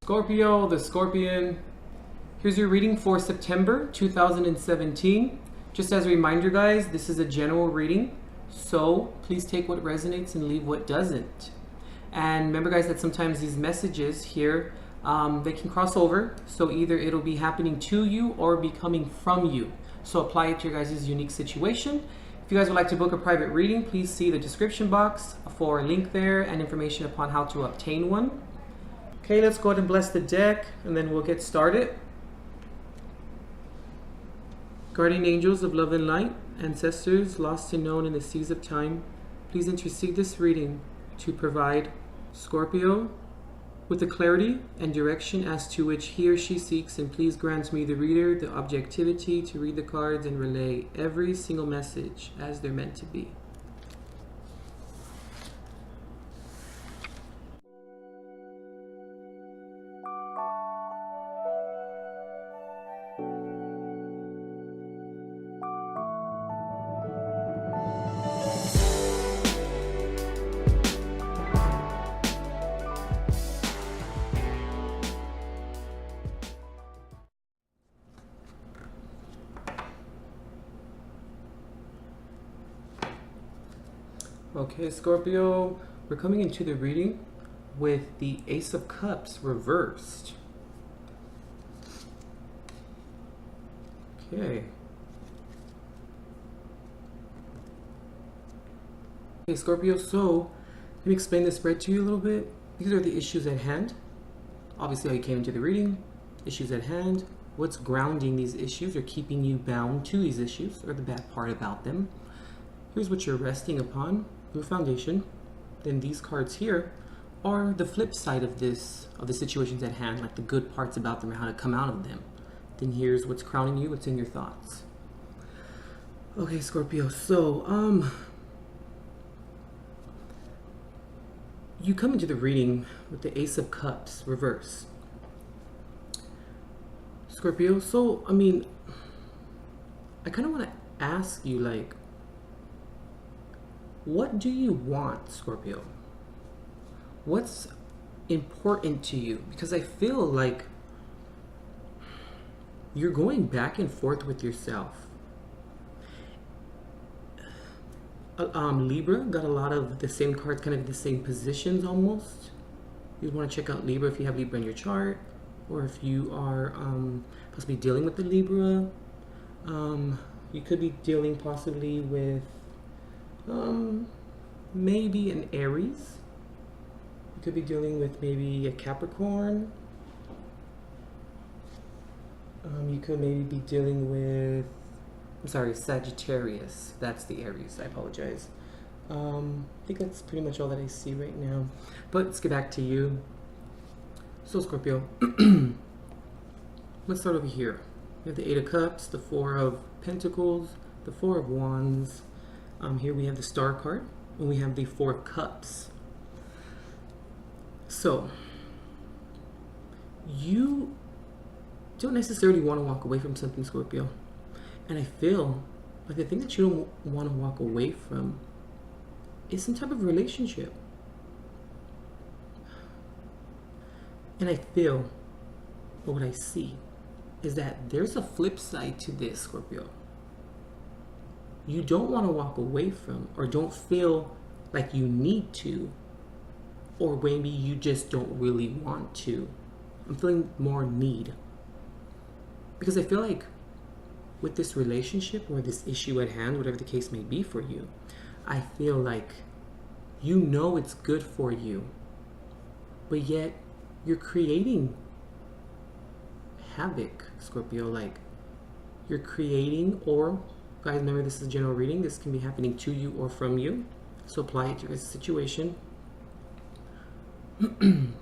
Scorpio, the Scorpion. Here's your reading for September 2017. Just as a reminder, guys, this is a general reading, so please take what resonates and leave what doesn't. And remember, guys, that sometimes these messages here, they can cross over, so either it'll be happening to you or be coming from you. So apply it to your guys' unique situation. If you guys would like to book a private reading, please see the description box for a link there and information upon how to obtain one. Okay, let's go ahead and bless the deck, and then we'll get started. Guardian angels of love and light, ancestors lost and known in the seas of time, please intercede this reading to provide Scorpio with the clarity and direction as to which he or she seeks, and please grant me, the reader, the objectivity to read the cards and relay every single message as they're meant to be. Okay, Scorpio, we're coming into the reading with the Ace of Cups reversed. Okay. Okay, Scorpio, so let me explain this spread to you a little bit. These are the issues at hand. Obviously, how you came into the reading, issues at hand, what's grounding these issues or keeping you bound to these issues, or the bad part about them. Here's what you're resting upon, your foundation. Then these cards here are the flip side of this, of the situations at hand, like the good parts about them and how to come out of them. Then here's what's crowning you, what's in your thoughts. Okay, Scorpio, so you come into the reading with the Ace of Cups reversed. Scorpio, so I mean, I kind of want to ask you, like, what do you want, Scorpio? What's important to you? Because I feel like you're going back and forth with yourself. Libra got a lot of the same cards, kind of the same positions almost. You want to check out Libra if you have Libra in your chart, or if you are possibly dealing with the Libra. You could be dealing possibly with maybe an Aries. You could be dealing with maybe a Capricorn. You could maybe be dealing with, I'm sorry, Sagittarius. That's the Aries, I apologize. I think that's pretty much all that I see right now. But let's get back to you. So Scorpio, let's start over here. We have the Eight of Cups, the Four of Pentacles, the Four of Wands. Here we have the Star card, and we have the Four of Cups. So, you don't necessarily want to walk away from something, Scorpio. And I feel like the thing that you don't want to walk away from is some type of relationship. And I feel, or what I see, is that there's a flip side to this, Scorpio. You don't want to walk away from, or don't feel like you need to, or maybe you just don't really want to. I'm feeling more need. Because I feel like with this relationship or this issue at hand, whatever the case may be for you, I feel like you know it's good for you, but yet you're creating havoc, Scorpio. Like, you're creating, or guys, remember, this is a general reading. This can be happening to you or from you. So apply it to your situation.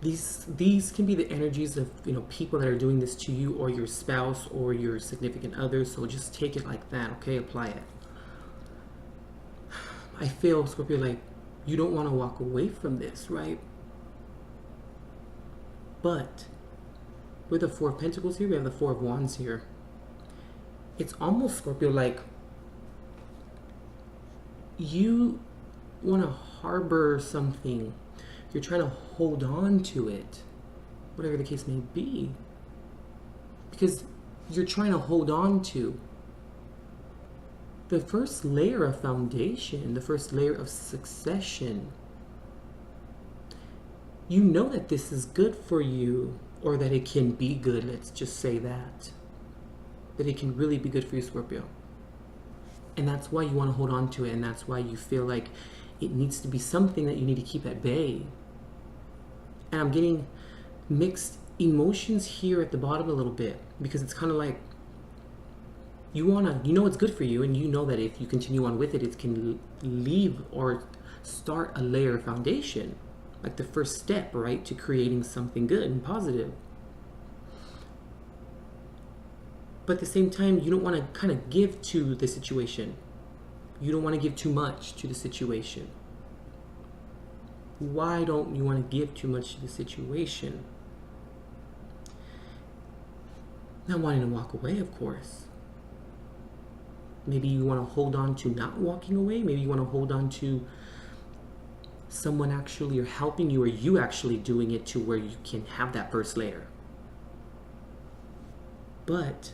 These can be the energies of, you know, people that are doing this to you, or your spouse or your significant other. So just take it like that, okay? Apply it. I feel, Scorpio, like you don't want to walk away from this, right? But with the Four of Pentacles here, we have the Four of Wands here. It's almost, Scorpio, like you want to harbor something. You're trying to hold on to it. whatever the case may be. Because you're trying to hold on to the first layer of foundation, the first layer of succession. You know that this is good for you, or that it can be good, let's just say that. That it can really be good for you, Scorpio. And that's why you want to hold on to it, and that's why you feel like it needs to be something that you need to keep at bay. And I'm getting mixed emotions here at the bottom a little bit, because it's kind of like you know it's good for you, and you know that if you continue on with it, it can leave or start a layer of foundation, like the first step, right, to creating something good and positive. But at the same time, you don't want to kind of give to the situation. You don't want to give too much to the situation. Why don't you want to give too much to the situation? Not wanting to walk away, of course. Maybe you want to hold on to not walking away. Maybe you want to hold on to someone actually or helping you, or you actually doing it to where you can have that first layer. But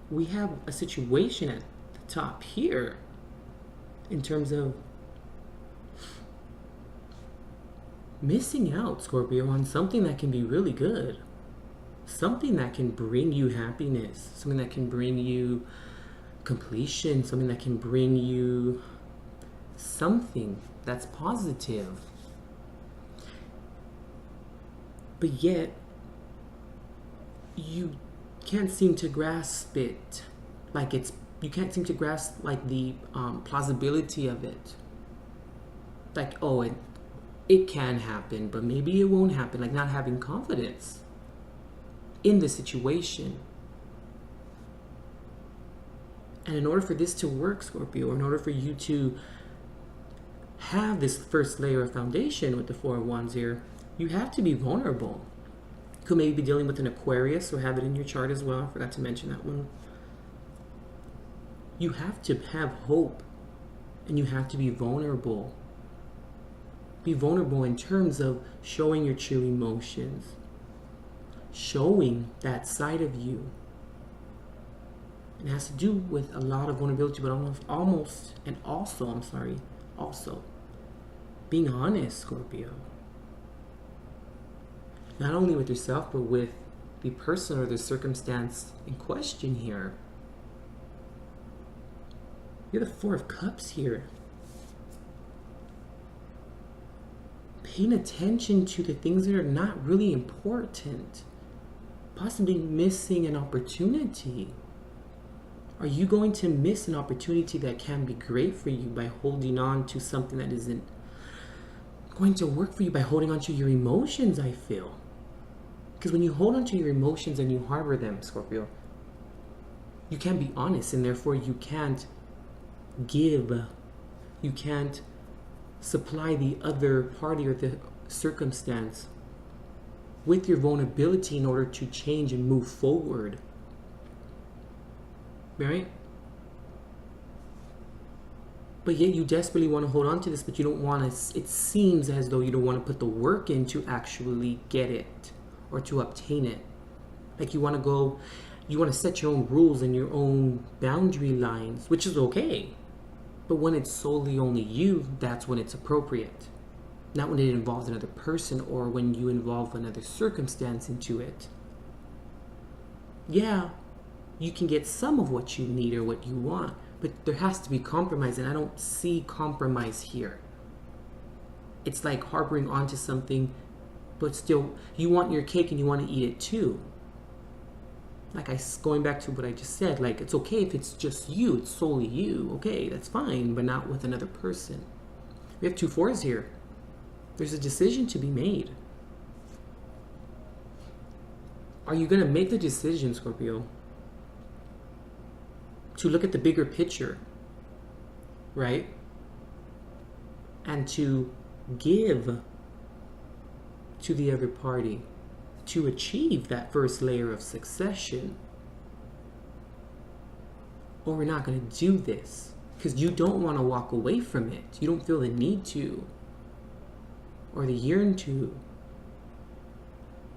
we have a situation at the top here in terms of missing out, Scorpio, on something that can be really good. Something that can bring you happiness. Something that can bring you completion. Something that can bring you something that's positive. But yet, you can't seem to grasp it. You can't seem to grasp like the plausibility of it. Like, oh, it can happen, but maybe it won't happen. Like not having confidence in the situation. And in order for this to work, Scorpio, or in order for you to have this first layer of foundation with the Four of Wands here, you have to be vulnerable. You could maybe be dealing with an Aquarius, or have it in your chart as well. I forgot to mention that one. You have to have hope, and you have to be vulnerable. Be vulnerable in terms of showing your true emotions, showing that side of you. It has to do with a lot of vulnerability, but also being honest, Scorpio. Not only with yourself, but with the person or the circumstance in question here. You're the Four of Cups here. Paying attention to the things that are not really important. Possibly missing an opportunity. Are you going to miss an opportunity that can be great for you by holding on to something that isn't going to work for you, by holding on to your emotions, I feel? Because when you hold on to your emotions and you harbor them, Scorpio, you can't be honest, and therefore you can't give. You can't supply the other party or the circumstance with your vulnerability in order to change and move forward. Right? But yet you desperately want to hold on to this, but you don't want to, it seems as though you don't want to put the work in to actually get it or to obtain it. Like you want to set your own rules and your own boundary lines, which is okay. But when it's solely only you, that's when it's appropriate. Not when it involves another person or when you involve another circumstance into it. Yeah, you can get some of what you need or what you want, but there has to be compromise, and I don't see compromise here. It's like harboring onto something, but still, you want your cake and you want to eat it too. Going back to what I just said, like, it's okay if it's just you, it's solely you, okay, that's fine, but not with another person. We have 2 fours here. There's a decision to be made. Are you going to make the decision, Scorpio, to look at the bigger picture, right? And to give to the other party to achieve that first layer of succession? Or we're not going to do this because you don't want to walk away from it. You don't feel the need to or the yearn to.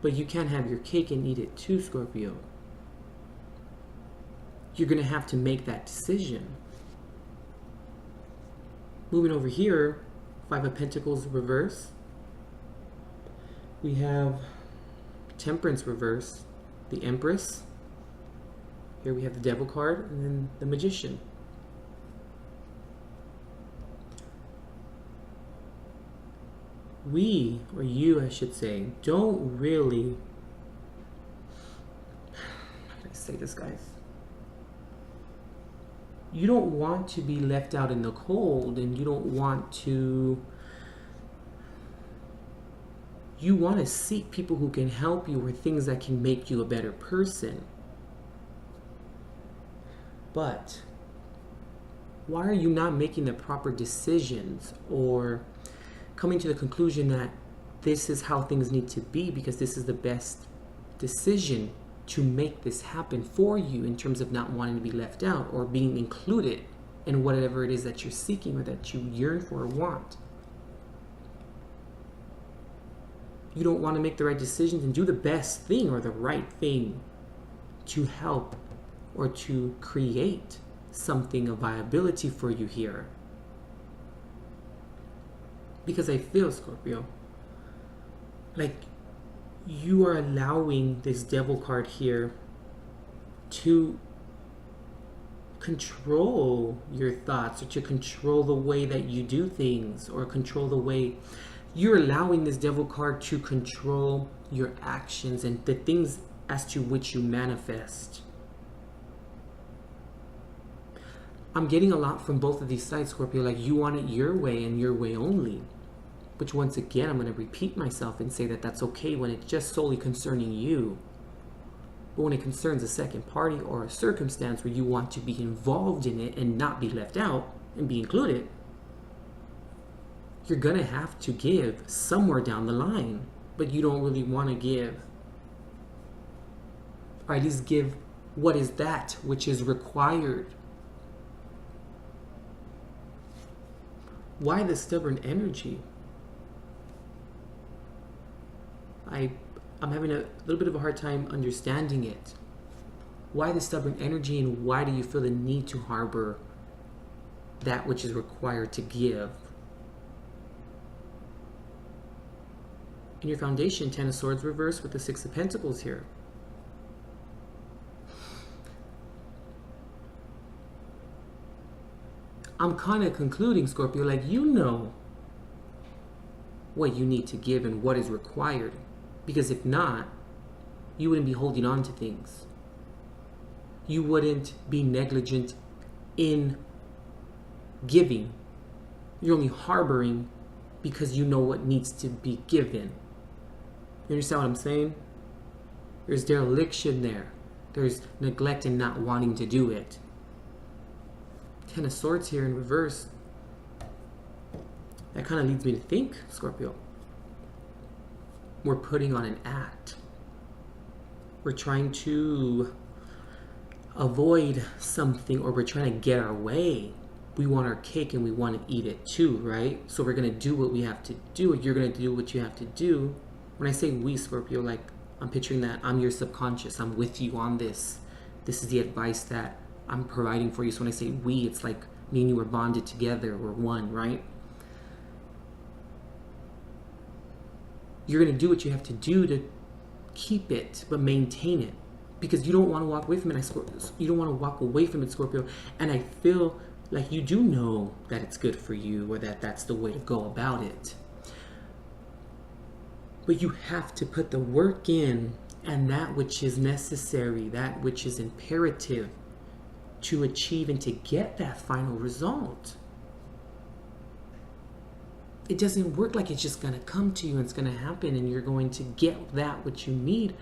But you can't have your cake and eat it too, Scorpio. You're going to have to make that decision. Moving over here, Five of Pentacles reverse. We have Temperance reverse, the Empress. Here we have the Devil card, and then the Magician. We, or you I should say, don't really, how can I say this, guys? You don't want to be left out in the cold, and you don't want to, you want to seek people who can help you or things that can make you a better person. But why are you not making the proper decisions or coming to the conclusion that this is how things need to be, because this is the best decision to make this happen for you in terms of not wanting to be left out or being included in whatever it is that you're seeking or that you yearn for or want? You don't want to make the right decisions and do the best thing or the right thing to help or to create something of viability for you here. Because I feel, Scorpio, like you are allowing this Devil card here to control your thoughts or to control the way that you do things or control the way you're allowing this Devil card to control your actions and the things as to which you manifest. I'm getting a lot from both of these sides, Scorpio, like you want it your way and your way only. Which once again, I'm going to repeat myself and say that that's okay when it's just solely concerning you. But when it concerns a second party or a circumstance where you want to be involved in it and not be left out and be included, you're going to have to give somewhere down the line. But you don't really want to give. Or at least give what is that which is required. Why the stubborn energy? I'm having a little bit of a hard time understanding it. Why the stubborn energy, and why do you feel the need to harbor that which is required to give? In your foundation, Ten of Swords reversed with the Six of Pentacles here. I'm kind of concluding, Scorpio, like you know what you need to give and what is required. Because if not, you wouldn't be holding on to things. You wouldn't be negligent in giving. You're only harboring because you know what needs to be given. You understand what I'm saying? There's dereliction there. There's neglect and not wanting to do it. Ten of Swords here in reverse. That kind of leads me to think, Scorpio, we're putting on an act. We're trying to avoid something, or we're trying to get our way. We want our cake and we want to eat it too, right? So we're going to do what we have to do. You're going to do what you have to do. When I say we, Scorpio, like I'm picturing that I'm your subconscious. I'm with you on this. This is the advice that I'm providing for you. So when I say we, it's like me and you are bonded together. We're one, right? You're going to do what you have to do to keep it, but maintain it. Because you don't want to walk away from it. You don't want to walk away from it, Scorpio. And I feel like you do know that it's good for you, or that that's the way to go about it. But you have to put the work in, and that which is necessary, that which is imperative to achieve and to get that final result. It doesn't work like it's just going to come to you and it's going to happen and you're going to get that which you need,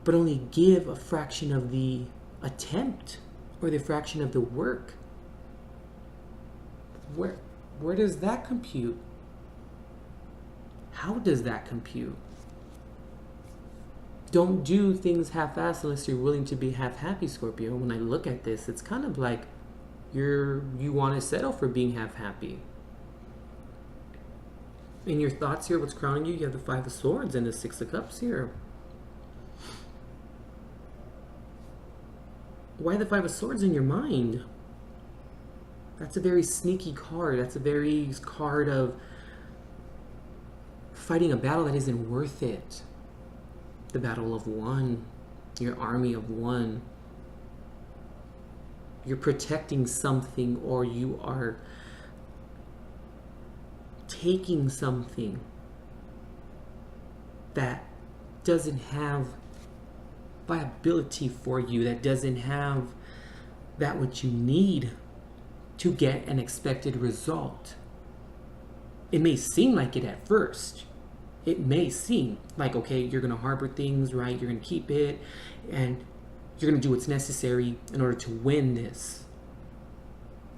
but only give a fraction of the attempt or the fraction of the work. Where does that compute? How does that compute? Don't do things half-assed unless you're willing to be half-happy, Scorpio. When I look at this, it's kind of like you want to settle for being half-happy. In your thoughts here, what's crowning you? You have the Five of Swords and the Six of Cups here. Why the Five of Swords in your mind? That's a very sneaky card. That's a very card of fighting a battle that isn't worth it. The battle of one. Your army of one. You're protecting something, or you are taking something that doesn't have viability for you, that doesn't have that what you need to get an expected result. It may seem like it at first. It may seem like, okay, you're going to harbor things, right? You're going to keep it, and you're going to do what's necessary in order to win this.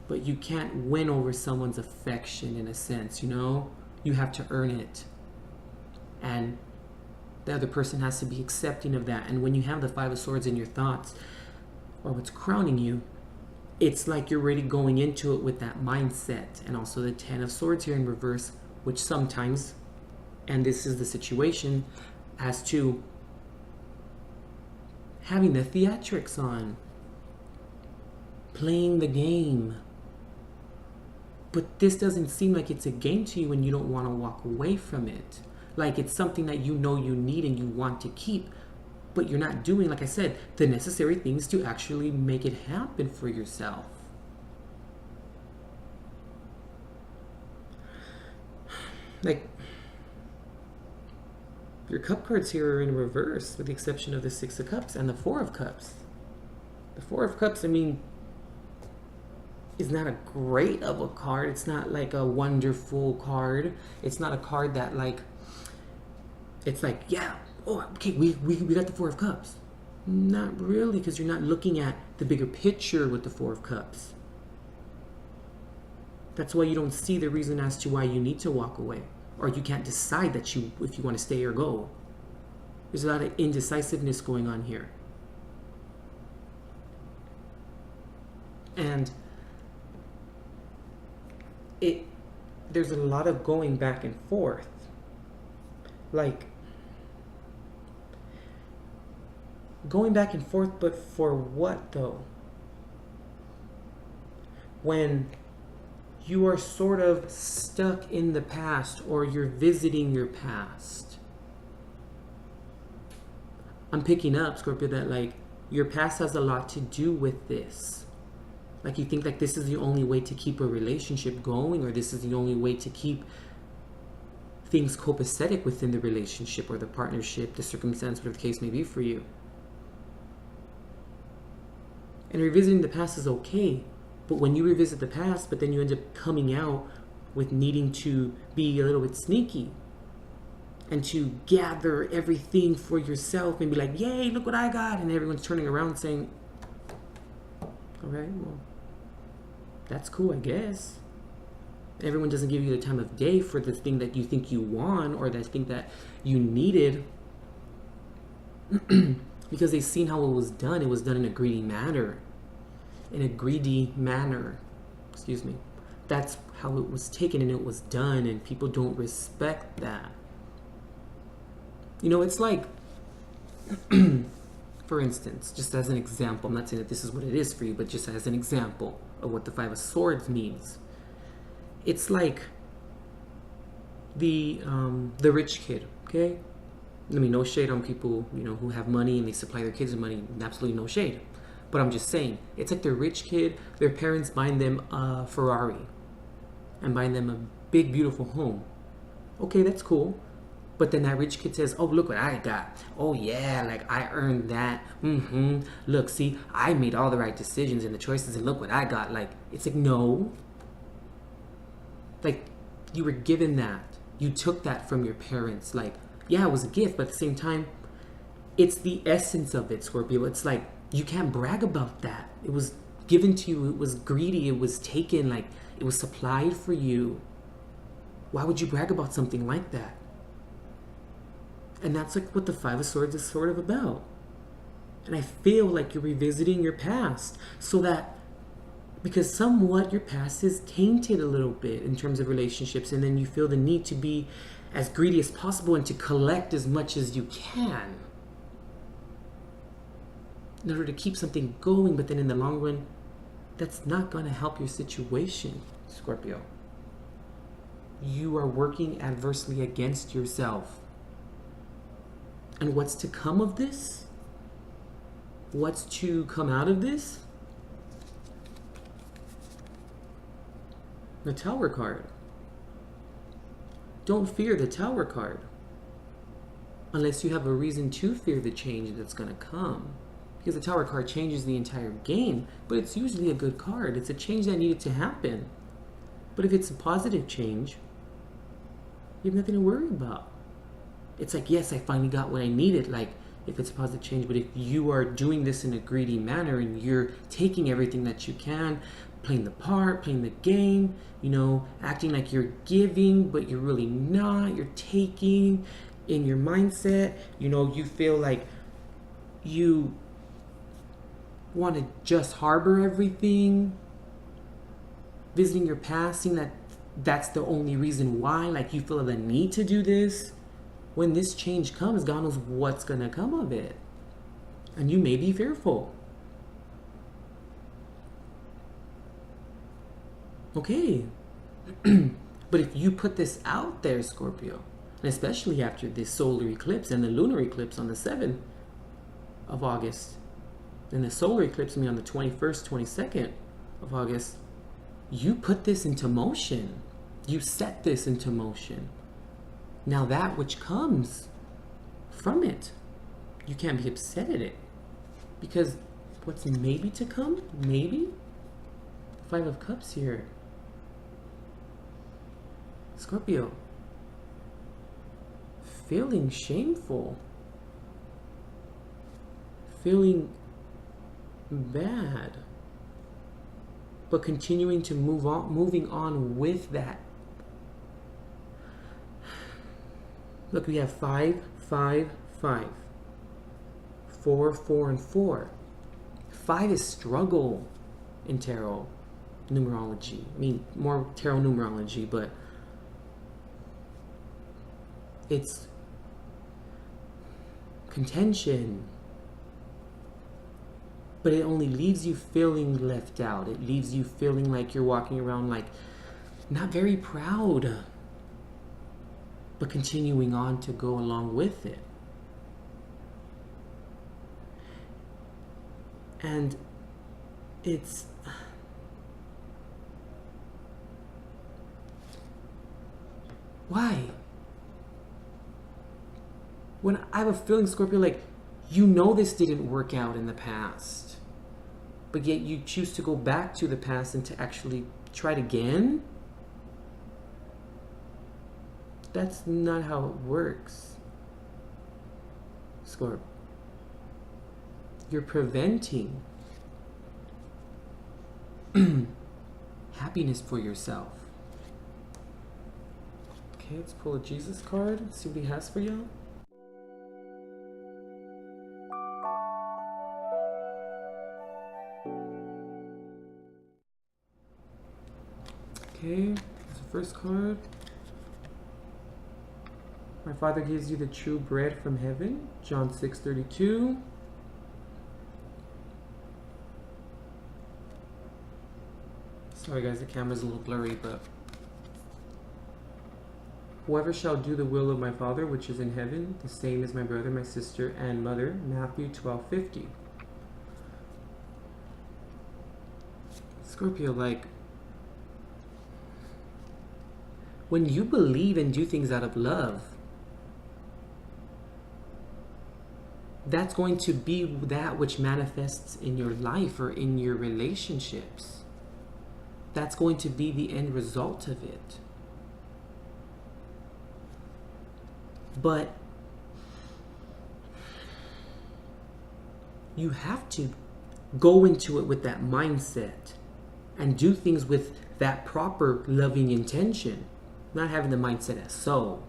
But you can't win over someone's affection, in a sense, you know? You have to earn it. And the other person has to be accepting of that. And when you have the Five of Swords in your thoughts, or what's crowning you, it's like you're already going into it with that mindset. And also the Ten of Swords here in reverse, which sometimes, and this is the situation, as to having the theatrics on, playing the game. But this doesn't seem like it's a game to you, and you don't want to walk away from it. Like it's something that you know you need and you want to keep, but you're not doing, like I said, the necessary things to actually make it happen for yourself. Like, your cup cards here are in reverse, with the exception of the Six of Cups and the Four of Cups. The Four of Cups, I mean, is not a great of a card. It's not like a wonderful card. It's not a card that like, it's like, yeah, oh, okay, we got the Four of Cups. Not really, because you're not looking at the bigger picture with the Four of Cups. That's why you don't see the reason as to why you need to walk away, or you can't decide that if you want to stay or go. There's a lot of indecisiveness going on here. And there's a lot of going back and forth. Like, going back and forth, but for what though? When you are sort of stuck in the past, or you're visiting your past. I'm picking up, Scorpio, that like your past has a lot to do with this. Like you think like this is the only way to keep a relationship going, or this is the only way to keep things copacetic within the relationship or the partnership, the circumstance, whatever the case may be for you. And revisiting the past is okay, but when you revisit the past, but then you end up coming out with needing to be a little bit sneaky and to gather everything for yourself and be like, yay, look what I got, and everyone's turning around saying, okay, well, that's cool, I guess. Everyone doesn't give you the time of day for the thing that you think you want, or that thing that you needed, because they've seen how it was done. It was done in a greedy manner. Excuse me. That's how it was taken and it was done, and people don't respect that. You know, it's like, for instance, just as an example, I'm not saying that this is what it is for you, but just as an example of what the Five of Swords means. It's like the rich kid, okay? I mean, no shade on people, you know, who have money and they supply their kids with money. Absolutely no shade. But I'm just saying, it's like the rich kid, their parents buying them a Ferrari and buying them a big, beautiful home. Okay, that's cool. But then that rich kid says, oh, look what I got. Oh, yeah, like I earned that. Look, see, I made all the right decisions and the choices, and look what I got. Like, it's like, no. Like, you were given that. You took that from your parents. Like, yeah, it was a gift, but at the same time, it's the essence of it, Scorpio. It's like, you can't brag about that. It was given to you. It was greedy. It was taken. Like, it was supplied for you. Why would you brag about something like that? And that's like what the Five of Swords is sort of about. And I feel like you're revisiting your past so that Because somewhat your past is tainted a little bit in terms of relationships, and then you feel the need to be as greedy as possible and to collect as much as you can in order to keep something going. But then in the long run, that's not going to help your situation, Scorpio. You are working adversely against yourself. And what's to come of this? What's to come out of this? The Tower card. Don't fear the Tower card. Unless you have a reason to fear the change that's going to come. Because the Tower card changes the entire game, but it's usually a good card. It's a change that needed to happen. But if it's a positive change, you have nothing to worry about. It's like, yes, I finally got what I needed, like if it's a positive change. But if you are doing this in a greedy manner and you're taking everything that you can, playing the part, playing the game, you know, acting like you're giving, but you're really not, you're taking in your mindset, you know, you feel like you want to just harbor everything, visiting your past, seeing that that's the only reason why, like you feel the need to do this. When this change comes, God knows what's going to come of it. And you may be fearful. Okay. But if you put this out there, Scorpio, and especially after this solar eclipse and the lunar eclipse on the 7th of August, and the solar eclipse on the 21st, 22nd of August, you put this into motion. You set this into motion. Now that which comes from it, you can't be upset at it. Because what's maybe to come, maybe? 5 of Cups here. Scorpio, feeling shameful, feeling bad, but continuing to moving on with that. Look, we have 5, 5, 5, 4, 4, and 4. 5 is struggle in tarot numerology. I mean, more tarot numerology, but it's contention. But it only leaves you feeling left out. It leaves you feeling like you're walking around like not very proud, but continuing on to go along with it. And it's why? When I have a feeling, Scorpio, like you know this didn't work out in the past, but yet you choose to go back to the past and to actually try it again? That's not how it works, Scorp. You're preventing happiness for yourself. Okay, let's pull a Jesus card, see what he has for you. Okay, that's the first card. My Father gives you the true bread from heaven, John 6:32. Sorry guys, the camera's a little blurry, but whoever shall do the will of my Father which is in heaven, the same is my brother, my sister, and mother, Matthew 12:50. Scorpio, like, when you believe and do things out of love, that's going to be that which manifests in your life or in your relationships. That's going to be the end result of it. But you have to go into it with that mindset and do things with that proper loving intention. Not having the mindset as so.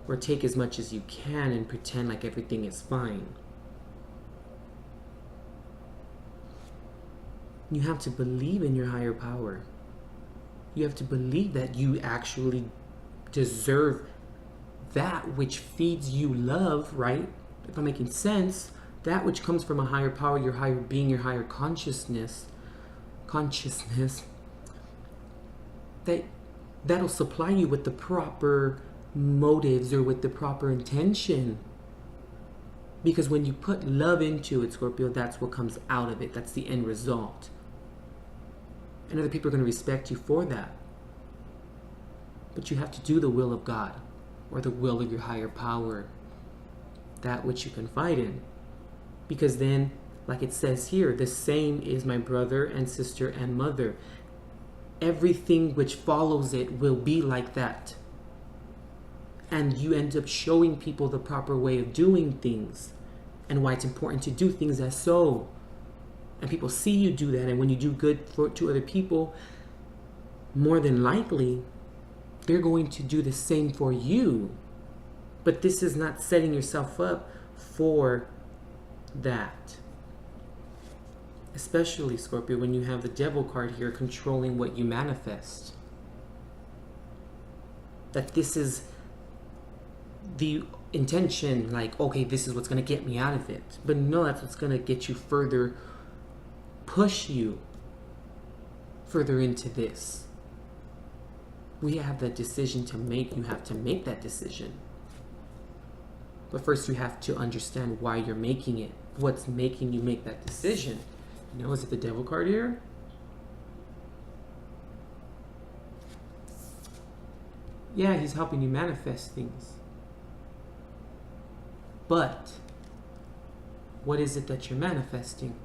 Or take as much as you can and pretend like everything is fine. You have to believe in your higher power. You have to believe that you actually deserve that which feeds you love, right? If I'm making sense, that which comes from a higher power, your higher being, your higher consciousness, that'll supply you with the proper motives or with the proper intention. Because when you put love into it, Scorpio, that's what comes out of it. That's the end result. And other people are going to respect you for that. But you have to do the will of God, or the will of your higher power, that which you confide in. Because then, like it says here, the same is my brother and sister and mother. Everything which follows it will be like that. And you end up showing people the proper way of doing things and why it's important to do things as so. And people see you do that, and when you do good to other people, more than likely, they're going to do the same for you. But this is not setting yourself up for that. Especially, Scorpio, when you have the Devil card here controlling what you manifest. That this is the intention, like, okay, this is what's going to get me out of it. But no, that's what's going to get you further, push you further into this. We have that decision to make. You have to make that decision. But first you have to understand why you're making it. What's making you make that decision? You know, is it the Devil card here? Yeah, he's helping you manifest things. But what is it that you're manifesting?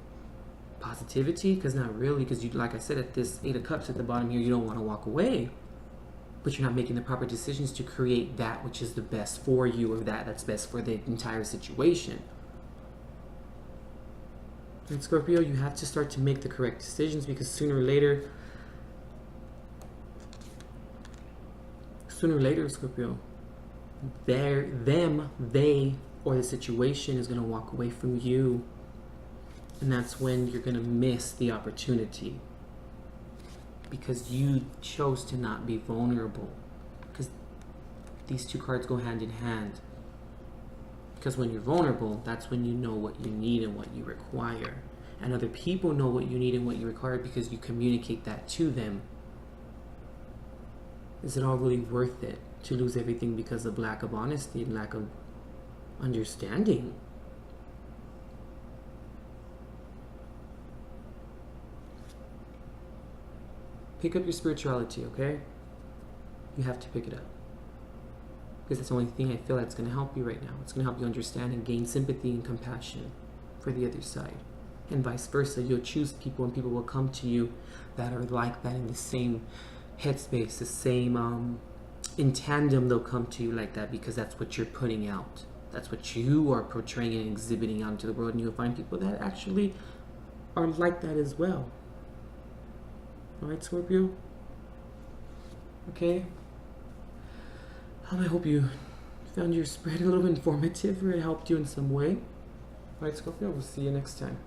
Positivity? Because not really, because you, like I said, at this 8 of Cups at the bottom here, you don't want to walk away. But you're not making the proper decisions to create that which is the best for you, or that's best for the entire situation. And Scorpio, you have to start to make the correct decisions, because sooner or later, Scorpio, they, or the situation is going to walk away from you. And that's when you're going to miss the opportunity. Because you chose to not be vulnerable. Because these two cards go hand in hand. Because when you're vulnerable, that's when you know what you need and what you require. And other people know what you need and what you require because you communicate that to them. Is it all really worth it to lose everything because of lack of honesty and lack of understanding? Pick up your spirituality, okay? You have to pick it up. Because that's the only thing I feel that's going to help you right now. It's going to help you understand and gain sympathy and compassion for the other side. And vice versa. You'll choose people, and people will come to you that are like that, in the same headspace, the same, in tandem they'll come to you like that, because that's what you're putting out. That's what you are portraying and exhibiting out into the world. And you'll find people that actually are like that as well. Alright, Scorpio? Okay? I hope you found your spread a little informative, or it helped you in some way. Alright, Scorpio, we'll see you next time.